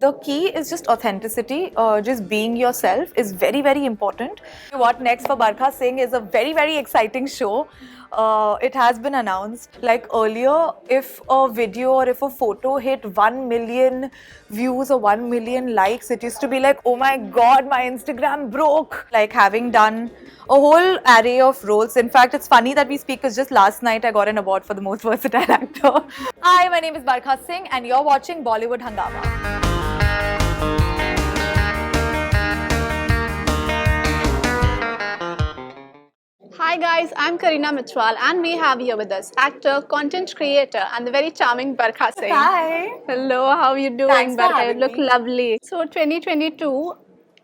The key is just authenticity, just being yourself is very, very important. What next for Barkha Singh is a very, very exciting show. It has been announced. Like earlier, if a video or if a photo hit 1 million views or 1 million likes, it used to be like, oh my god, my Instagram broke. Like having done a whole array of roles. In fact, it's funny that we speak because just last night I got an award for the most versatile actor. Hi, my name is Barkha Singh and you're watching Bollywood Hungama. Hi guys, I'm Karina Mitral and we have here with us actor, content creator and the very charming Barkha Singh. Hi. Hello, how are you doing? Thanks for Barkha? You having look me. lovely. So 2022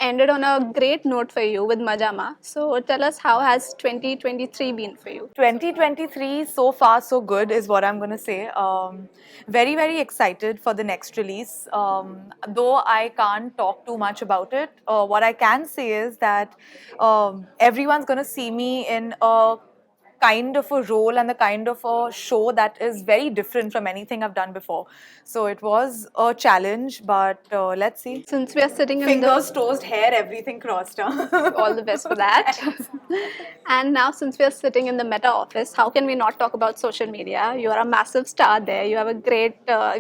ended on a great note for you with Majama. So tell us, how has 2023 been for you? 2023, so far so good is what I'm going to say. Very, very excited for the next release. Though I can't talk too much about it, what I can say is that everyone's going to see me in a kind of a role and the kind of a show that is very different from anything I've done before. So it was a challenge, but let's see. Since we are sitting in Fingers, toes, hair, everything crossed. all the best for that. And now, since we are sitting in the Meta office, how can we not talk about social media? You are a massive star there. You have a great,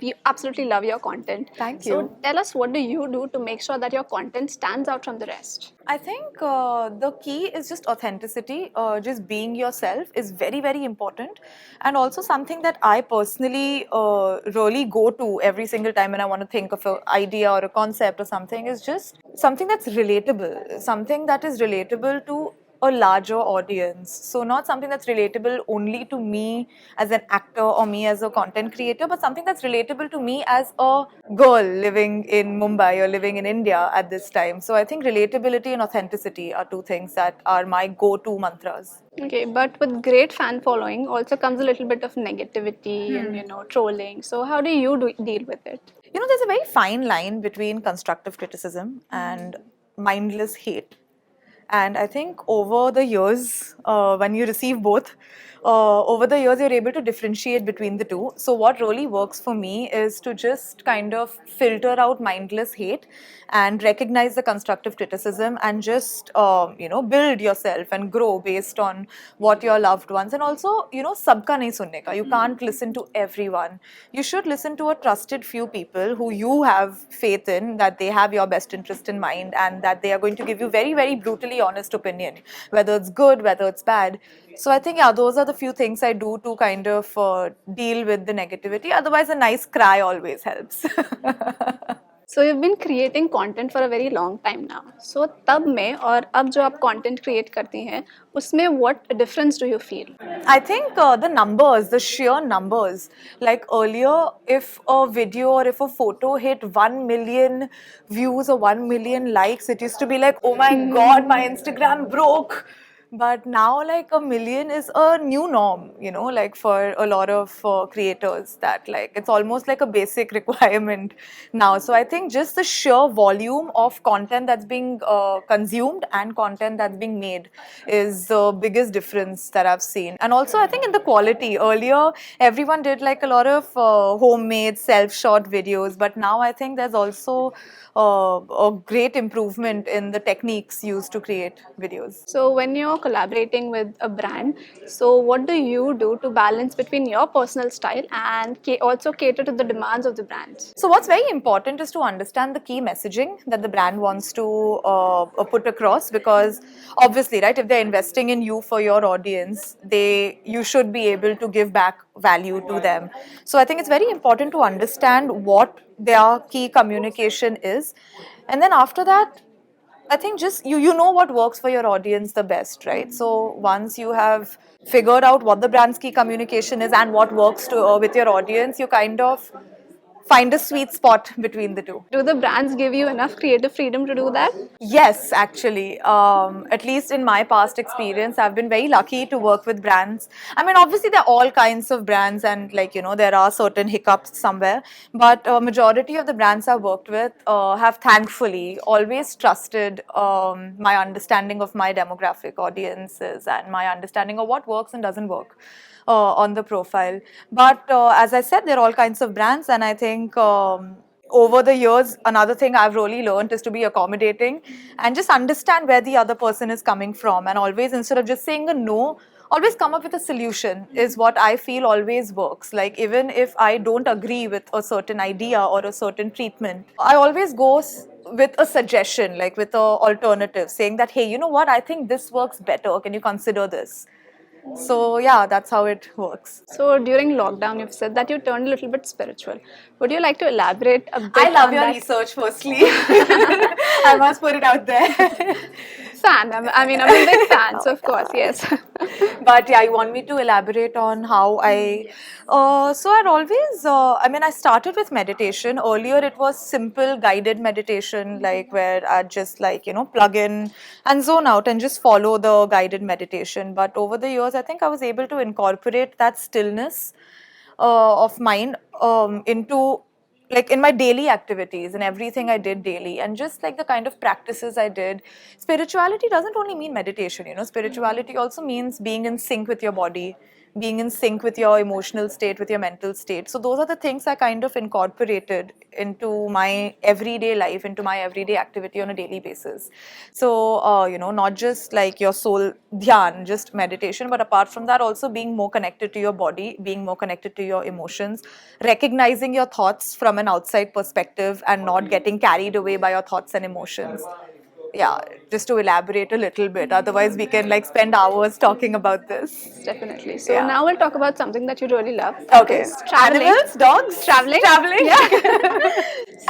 we absolutely love your content. Thank So, you. tell us, what do you do to make sure that your content stands out from the rest? I think the key is just authenticity, just being yourself is very, very important. And also something that I personally really go to every single time when I want to think of an idea or a concept or something is just something that's relatable, something that is relatable to a larger audience. So not something that's relatable only to me as an actor or me as a content creator, but something that's relatable to me as a girl living in Mumbai or living in India at this time. So I think relatability and authenticity are two things that are my go-to mantras. Okay, but with great fan following also comes a little bit of negativity and trolling. So, how do you deal with it? There's a very fine line between constructive criticism and mindless hate. And I think over the years, when you receive both, over the years, you're able to differentiate between the two. So, what really works for me is to just kind of filter out mindless hate and recognize the constructive criticism and just, build yourself and grow based on what your loved ones. And also, sabka nahi sunne ka. You can't listen to everyone. You should listen to a trusted few people who you have faith in, that they have your best interest in mind and that they are going to give you very, very brutally honest opinion, whether it's good, whether it's bad. So I think, yeah, those are the few things I do to kind of deal with the negativity. Otherwise, a nice cry always helps. So you've been creating content for a very long time now. So तब में और अब जो आप content create करती हैं, उसमें what difference do you feel? I think the numbers, the sheer numbers. Like earlier, if a video or if a photo hit 1 million views or 1 million likes, it used to be like, oh my god, my Instagram broke. But now, like, a million is a new norm, like for a lot of creators, that like it's almost like a basic requirement now. So I think just the sheer volume of content that's being consumed and content that's being made is the biggest difference that I've seen. And also, I think in the quality, earlier everyone did like a lot of homemade self-shot videos, but now I think there's also a great improvement in the techniques used to create videos. So when you're collaborating with a brand, so what do you do to balance between your personal style and also cater to the demands of the brands? So what's very important is to understand the key messaging that the brand wants to put across, because obviously, right, if they're investing in you for your audience, you should be able to give back value to them. So I think it's very important to understand what their key communication is, and then after that, I think just you know what works for your audience the best, right? So once you have figured out what the brand's key communication is and what works with your audience, you kind of find a sweet spot between the two. Do the brands give you enough creative freedom to do that? Yes, actually. At least in my past experience, I've been very lucky to work with brands. I mean, obviously, there are all kinds of brands, and there are certain hiccups somewhere. But majority of the brands I've worked with have thankfully always trusted my understanding of my demographic audiences and my understanding of what works and doesn't work on the profile. But as I said, there are all kinds of brands, and I think over the years, another thing I've really learned is to be accommodating and just understand where the other person is coming from. And always, instead of just saying a no, always come up with a solution is what I feel always works. Like, even if I don't agree with a certain idea or a certain treatment, I always go with a suggestion, like with a alternative, saying that, hey, you know what, I think this works better. Can you consider this? So yeah, that's how it works. So during lockdown, you've said that you turned a little bit spiritual. Would you like to elaborate a I bit love on your that? research, firstly. I must put it out there. Fan. I mean, I'm a big fan, so of course, yes. But yeah, you want me to elaborate on how I. So I'd always, I mean, I started with meditation. Earlier, it was simple guided meditation, like where I'd just like, plug in and zone out and just follow the guided meditation. But over the years, I think I was able to incorporate that stillness of mind into like in my daily activities and everything I did daily, and just like the kind of practices I did. Spirituality doesn't only mean meditation, spirituality also means being in sync with your body, being in sync with your emotional state, with your mental state. So those are the things I kind of incorporated into my everyday life, into my everyday activity on a daily basis. So not just like your soul dhyan, just meditation, but apart from that, also being more connected to your body, being more connected to your emotions, recognizing your thoughts from an outside perspective and not getting carried away by your thoughts and emotions. Yeah, just to elaborate a little bit, otherwise we can like spend hours talking about this. Definitely. So Yeah. now we'll talk about something that you really love. That Okay. is traveling. Animals, dogs, Traveling. traveling. Yeah.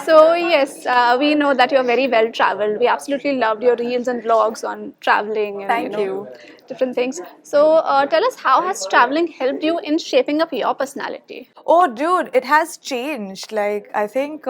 So yes, we know that you're very well traveled. We absolutely loved your reels and vlogs on traveling and Thank you. different things. So tell us, how has traveling helped you in shaping up your personality? Oh, dude, it has changed. Like, I think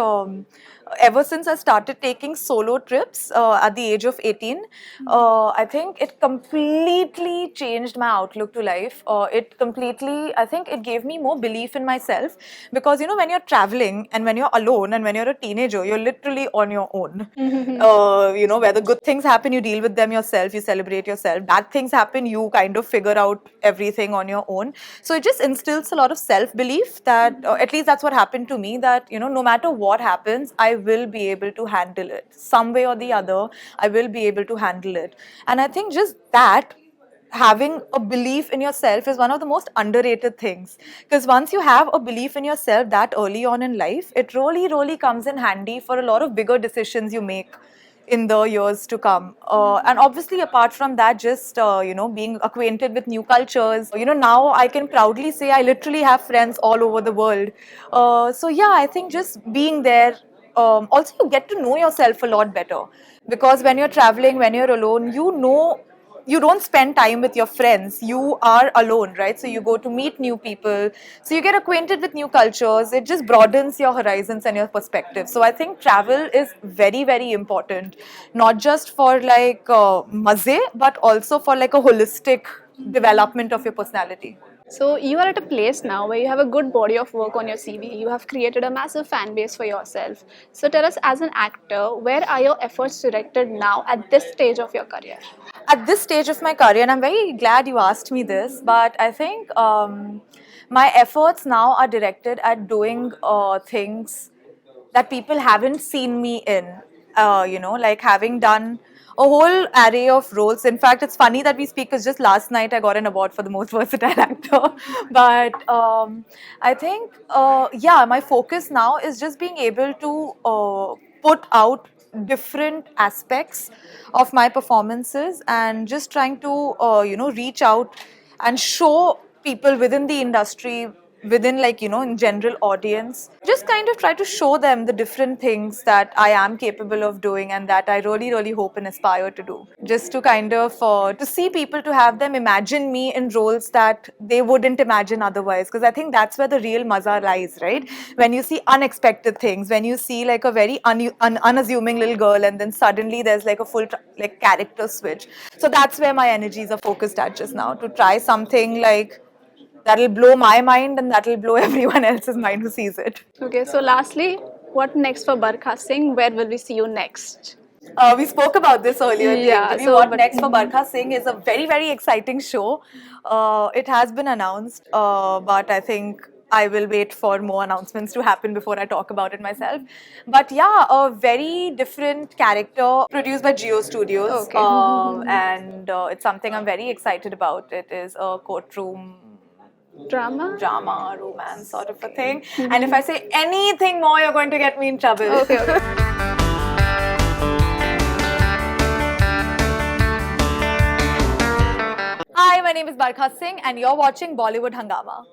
ever since I started taking solo trips at the age of 18, I think it completely changed my outlook to life. I think it gave me more belief in myself, because, when you're traveling and when you're alone and when you're a teenager, you're literally on your own. Where the good things happen, you deal with them yourself, you celebrate yourself. Bad things happen, you kind of figure out everything on your own. So it just instills a lot of self belief that, at least that's what happened to me, that, no matter what happens, I will be able to handle it. Some way or the other, I will be able to handle it. And I think just that, having a belief in yourself is one of the most underrated things, because once you have a belief in yourself that early on in life, it really comes in handy for a lot of bigger decisions you make in the years to come. And obviously, apart from that, just being acquainted with new cultures. Now I can proudly say I literally have friends all over the world. So yeah, I think just being there. Also, you get to know yourself a lot better, because when you're traveling, when you're alone, you don't spend time with your friends, you are alone, right? So you go to meet new people, so you get acquainted with new cultures. It just broadens your horizons and your perspective. So I think travel is very important, not just for like maze, but also for like a holistic development of your personality. So you are at a place now where you have a good body of work on your CV. You have created a massive fan base for yourself. So tell us, as an actor, where are your efforts directed now at this stage of your career? At this stage of my career, and I'm very glad you asked me this, but I think my efforts now are directed at doing things that people haven't seen me in. Like having done a whole array of roles. In fact, it's funny that we speak, because just last night I got an award for the most versatile actor. But I think, yeah, my focus now is just being able to put out different aspects of my performances, and just trying to reach out and show people within the industry, within like in general audience, just kind of try to show them the different things that I am capable of doing, and that I really hope and aspire to do, just to kind of to see people, to have them imagine me in roles that they wouldn't imagine otherwise. Because I think that's where the real maza lies, right? When you see unexpected things, when you see like a very unassuming little girl, and then suddenly there's like a full like character switch. So that's where my energies are focused at just now, to try something like that'll blow my mind and that'll blow everyone else's mind who sees it. Okay, so lastly, what next for Barkha Singh? Where will we see you next? We spoke about this earlier in the Yeah, interview. so What but next for Barkha Singh is a very exciting show. It has been announced, but I think I will wait for more announcements to happen before I talk about it myself. But yeah, a very different character produced by Geo Studios. Okay. And it's something I'm very excited about. It is a courtroom Drama? drama, romance sort of a thing. And if I say anything more, you're going to get me in trouble. Okay, okay. Hi, my name is Barkha Singh, and you're watching Bollywood Hungama.